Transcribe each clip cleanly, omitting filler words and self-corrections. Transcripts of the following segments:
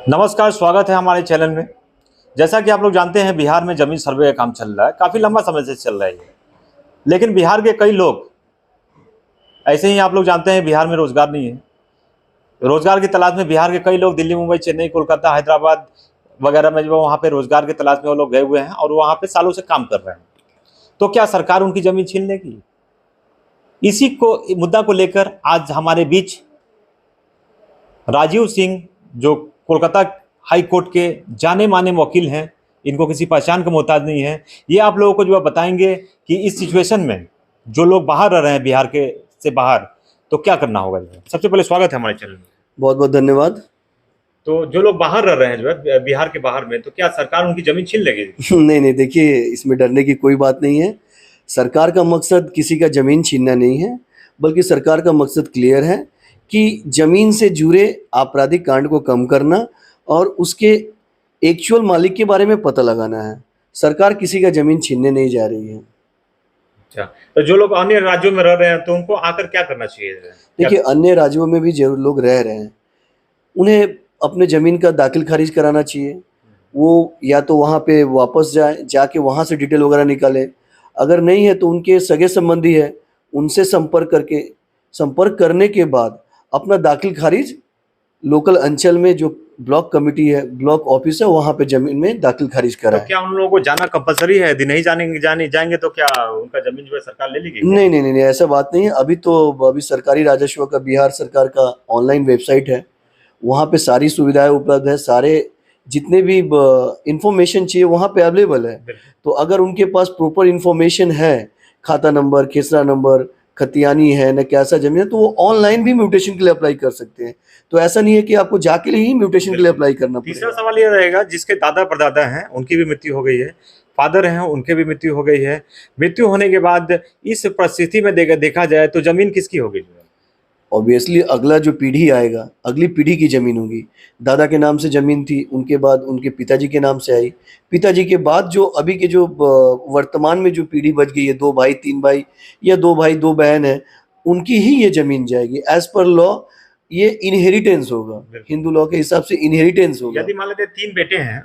नमस्कार, स्वागत है हमारे चैनल में। जैसा कि आप लोग जानते हैं, बिहार में ज़मीन सर्वे का काम चल रहा है, काफ़ी लंबा समय से चल रहा है ये। लेकिन बिहार के कई लोग ऐसे ही, आप लोग जानते हैं, बिहार में रोज़गार नहीं है। रोज़गार की तलाश में बिहार के कई लोग दिल्ली, मुंबई, चेन्नई, कोलकाता, हैदराबाद वगैरह में जो वहाँ पे रोज़गार की तलाश में वो लोग गए हुए हैं और वहाँ पे सालों से काम कर रहे हैं। तो क्या सरकार उनकी ज़मीन छीन लेगी? इसी को मुद्दा को लेकर आज हमारे बीच राजीव सिंह, जो कोलकाता हाई कोर्ट के जाने माने वकील हैं, इनको किसी पहचान का मोहताज नहीं है। ये आप लोगों को जो बताएंगे कि इस सिचुएशन में जो लोग बाहर रह रहे हैं बिहार के से बाहर, तो क्या करना होगा। सबसे पहले स्वागत है हमारे चैनल में। बहुत बहुत धन्यवाद। तो जो लोग बाहर रह रहे हैं, जो है बिहार के बाहर में, तो क्या सरकार उनकी जमीन छीन लेगी? नहीं नहीं, देखिए, इसमें डरने की कोई बात नहीं है। सरकार का मकसद किसी का ज़मीन छीनना नहीं है, बल्कि सरकार का मकसद क्लियर है कि ज़मीन से जुड़े आपराधिक कांड को कम करना और उसके एक्चुअल मालिक के बारे में पता लगाना है। सरकार किसी का ज़मीन छीनने नहीं जा रही है। अच्छा, तो जो लोग अन्य राज्यों में रह रहे हैं, तो उनको आकर क्या करना चाहिए? देखिए, अन्य राज्यों में भी जो लोग रह रहे हैं, उन्हें अपने ज़मीन का दाखिल खारिज कराना चाहिए। वो या तो वहाँ पे वापस जाए, जाके वहाँ से डिटेल वगैरह निकाले। अगर नहीं है तो उनके सगे संबंधी है, उनसे संपर्क करने के बाद अपना दाखिल खारिज लोकल अंचल में जो ब्लॉक कमिटी है, ब्लॉक ऑफिस है, वहाँ पे ज़मीन में दाखिल खारिज तो कराए। क्या उन लोगों को जाना कंपलसरी है? यदि नहीं जाएंगे तो क्या उनका जमीन जो है सरकार ले लेगी? नहीं नहीं नहीं नहीं, ऐसा बात नहीं है। अभी सरकारी राजस्व का, बिहार सरकार का ऑनलाइन वेबसाइट है, वहाँ पे सारी सुविधाएं उपलब्ध है। सारे जितने भी इंफॉर्मेशन चाहिए वहाँ पे अवेलेबल है। तो अगर उनके पास प्रॉपर इंफॉर्मेशन है, खाता नंबर, खेसरा नंबर, खतियानी है न, कैसा जमीन है, तो वो ऑनलाइन भी म्यूटेशन के लिए अप्लाई कर सकते हैं। तो ऐसा नहीं है कि आपको जाके ही म्यूटेशन के लिए अप्लाई करना तीसरा पड़ेगा। सवाल ये रहेगा, जिसके दादा परदादा हैं उनकी भी मृत्यु हो गई है, फादर हैं उनके भी मृत्यु हो गई है। मृत्यु होने के बाद इस परिस्थिति में देखा जाए तो जमीन किसकी होगी? ऑब्वियसली अगला जो पीढ़ी आएगा, अगली पीढ़ी की ज़मीन होगी। दादा के नाम से ज़मीन थी, उनके बाद उनके पिताजी के नाम से आई। पिताजी के बाद जो अभी के जो वर्तमान में जो पीढ़ी बच गई है, 2 भाई 3 भाई या 2 भाई 2 बहन है, उनकी ही ये ज़मीन जाएगी। एज़ पर लॉ ये इनहेरिटेंस होगा, हिंदू लॉ के हिसाब से इनहेरिटेंस होगा। यदि मान लेते 3 बेटे हैं,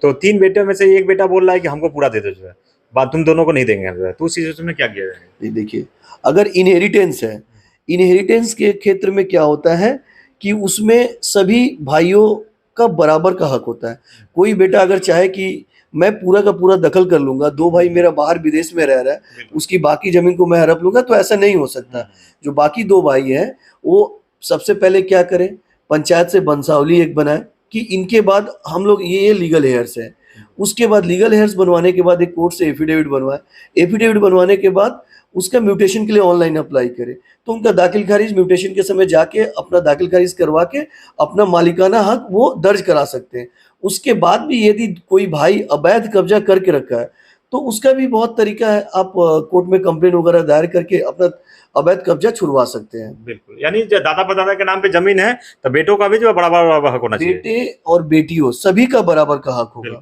तो 3 बेटे में से एक बेटा बोल रहा है कि हमको पूरा दे दो, जो है बात तुम दोनों को नहीं देंगे, तो उस सिचुएशन में क्या किया जाए? देखिए, अगर इनहेरिटेंस है, इनहेरिटेंस के क्षेत्र में क्या होता है कि उसमें सभी भाइयों का बराबर का हक होता है। कोई बेटा अगर चाहे कि मैं पूरा का पूरा दखल कर लूंगा, 2 भाई मेरा बाहर विदेश में रह रहा है, उसकी बाकी जमीन को मैं हड़प लूंगा, तो ऐसा नहीं हो सकता। जो बाकी 2 भाई हैं, वो सबसे पहले क्या करें, पंचायत से वंशावली एक बनाए कि इनके बाद हम लोग ये लीगल हेयर्स है। उसके बाद लीगल हेयर्स बनवाने के बाद एक कोर्ट से एफिडेविट बनवाए। एफिडेविट बनवाने के बाद उसका म्यूटेशन के लिए ऑनलाइन अप्लाई करे, तो उनका दाखिल खारिज म्यूटेशन के समय जाके अपना दाखिल खारिज करवा के अपना मालिकाना हक वो दर्ज करा सकते हैं। उसके बाद भी यदि कोई भाई अवैध कब्जा करके रखा है, तो उसका भी बहुत तरीका है। आप कोर्ट में कंप्लेन वगैरह दायर करके अपना अवैध कब्जा छुड़वा सकते हैं। बिल्कुल, यानी जो दादा परदादा के नाम पे जमीन है, तो बेटों का भी जो बराबर हक होना चाहिए। बेटे और बेटियों सभी का बराबर का हक होगा।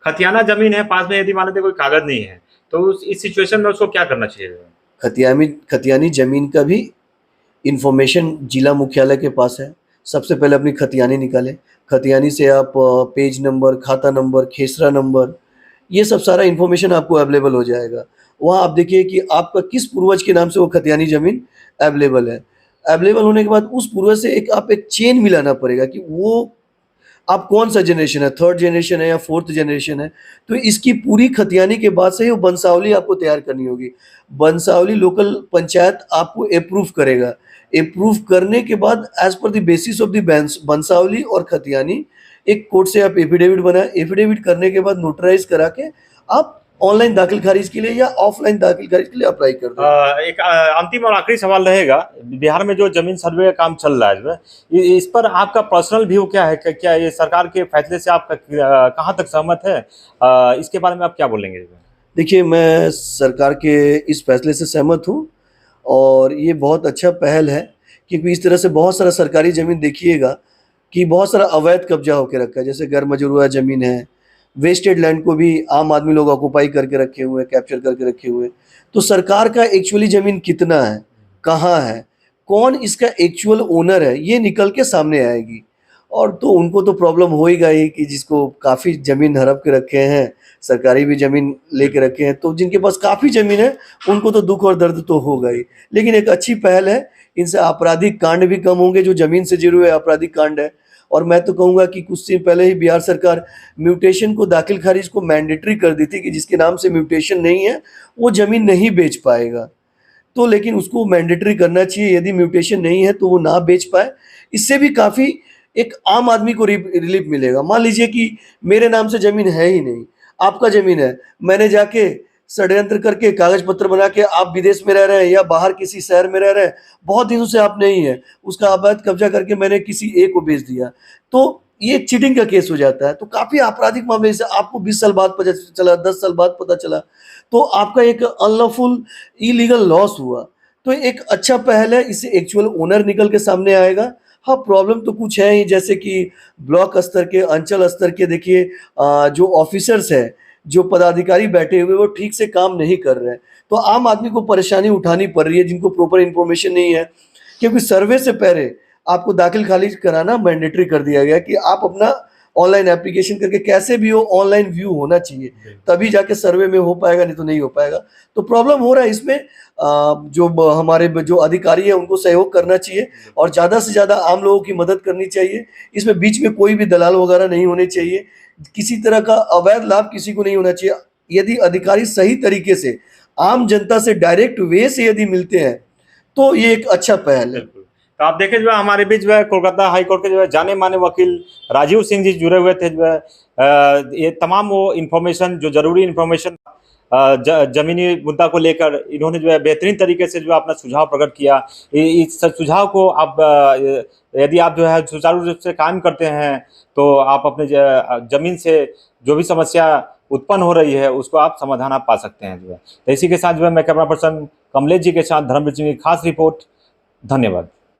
खतियाना जमीन है पास में, यदि मान लेते कोई कागज नहीं है, तो इस सिचुएशन में उसको क्या करना चाहिए? खतियानी जमीन का भी इंफॉर्मेशन जिला मुख्यालय के पास है। सबसे पहले अपनी खतियानी निकालें। खतियानी से आप पेज नंबर, खाता नंबर, खेसरा नंबर, ये सब सारा इंफॉर्मेशन आपको अवेलेबल हो जाएगा। वहाँ आप देखिए कि आपका किस पूर्वज के नाम से वो खतियानी ज़मीन अवेलेबल है। अवेलेबल होने के बाद उस पूर्वज से एक चेन मिलाना पड़ेगा कि वो आप कौन सा जनरेशन है, 3rd जनरेशन है या 4th जनरेशन है। तो इसकी पूरी खतियानी के बाद से ही वो वंशावली आपको तैयार करनी होगी। वंशावली लोकल पंचायत आपको अप्रूव करेगा। अप्रूव करने के बाद as per the basis of the वंशावली और खतियानी एक कोर्ट से आप एफिडेविट बनाए। एफिडेविट करने के बाद नोटराइज करा के आप ऑनलाइन दाखिल खारिज के लिए या ऑफलाइन दाखिल खारिज के लिए अप्लाई कर दो। एक अंतिम और आखिरी सवाल रहेगा, बिहार में जो जमीन सर्वे का काम चल रहा है, जो है इस पर आपका पर्सनल व्यू क्या है? क्या ये सरकार के फैसले से आप कहाँ तक सहमत है? इसके बारे में आप क्या बोलेंगे? देखिए, मैं सरकार के इस फैसले से सहमत हूँ और ये बहुत अच्छा पहल है, क्योंकि इस तरह से बहुत सारा सरकारी ज़मीन देखिएगा कि बहुत सारा अवैध कब्जा होकर रखा है। जैसे गैर मजरूआ ज़मीन है, वेस्टेड लैंड को भी आम आदमी लोग ऑक्युपाई करके रखे हुए हैं, कैप्चर करके रखे हुए हैं। तो सरकार का एक्चुअली ज़मीन कितना है, कहाँ है, कौन इसका एक्चुअल ओनर है, ये निकल के सामने आएगी। और तो उनको तो प्रॉब्लम हो ही गई कि जिसको काफ़ी ज़मीन हड़प के रखे हैं, सरकारी भी ज़मीन लेके रखे हैं, तो जिनके पास काफ़ी ज़मीन है उनको तो दुख और दर्द तो होगा ही। लेकिन एक अच्छी पहल है, इनसे आपराधिक कांड भी कम होंगे, जो ज़मीन से जुड़े हुए आपराधिक कांड है। और मैं तो कहूँगा कि कुछ दिन पहले ही बिहार सरकार म्यूटेशन को दाखिल खारिज को मैंडेटरी कर दी थी कि जिसके नाम से म्यूटेशन नहीं है वो ज़मीन नहीं बेच पाएगा। तो लेकिन उसको मैंडेटरी करना चाहिए, यदि म्यूटेशन नहीं है तो वो ना बेच पाए। इससे भी काफ़ी एक आम आदमी को रिलीफ मिलेगा। मान लीजिए कि मेरे नाम से ज़मीन है ही नहीं, आपका ज़मीन है, मैंने जाके षड्यंत्र करके कागज़ पत्र बना के आप विदेश में रह रहे हैं या बाहर किसी शहर में रह रहे हैं, बहुत दिनों से आप नहीं है, उसका अवैध कब्जा करके मैंने किसी ए को बेच दिया, तो ये चीटिंग का केस हो जाता है। तो काफ़ी आपराधिक मामले से आपको 20 साल बाद पता चला, 10 साल बाद पता चला, तो आपका एक अनलॉफुल इलीगल लॉस हुआ। तो एक अच्छा पहल है, इससे एक्चुअल ओनर निकल के सामने आएगा। हाँ, प्रॉब्लम तो कुछ है ही, जैसे कि ब्लॉक स्तर के, अंचल स्तर के देखिए जो ऑफिसर्स हैं, जो पदाधिकारी बैठे हुए वो ठीक से काम नहीं कर रहे हैं। तो आम आदमी को परेशानी उठानी पड़ रही है जिनको प्रॉपर इन्फॉर्मेशन नहीं है, क्योंकि सर्वे से पहले आपको दाखिल खारिज कराना मैंडेटरी कर दिया गया कि आप अपना ऑनलाइन एप्लीकेशन करके कैसे भी हो ऑनलाइन व्यू होना चाहिए, तभी जाके सर्वे में हो पाएगा, नहीं तो नहीं हो पाएगा। तो प्रॉब्लम हो रहा है इसमें। हमारे जो अधिकारी है उनको सहयोग करना चाहिए और ज़्यादा से ज़्यादा आम लोगों की मदद करनी चाहिए। इसमें बीच में कोई भी दलाल वगैरह नहीं होने चाहिए, किसी तरह का अवैध लाभ किसी को नहीं होना चाहिए। यदि अधिकारी सही तरीके से आम जनता से डायरेक्ट वे से यदि मिलते हैं तो ये एक अच्छा पहल है। बिल्कुल। तो आप देखें जो है हमारे बीच जो है कोलकाता हाई कोर्ट के जो है जाने माने वकील राजीव सिंह जी जुड़े हुए थे। जो है ये तमाम वो इन्फॉर्मेशन जो जरूरी इन्फॉर्मेशन जमीनी मुद्दा को लेकर इन्होंने जो है बेहतरीन तरीके से जो अपना सुझाव प्रकट किया। इस सुझाव को आप यदि आप जो है सुचारू रूप से काम करते हैं तो आप अपने जमीन से जो भी समस्या उत्पन्न हो रही है उसको आप समाधान आप पा सकते हैं। जो है तो इसी के साथ जो है मैं कैमरा पर्सन कमलेश जी के साथ धर्मवीर सिंह की खास रिपोर्ट। धन्यवाद।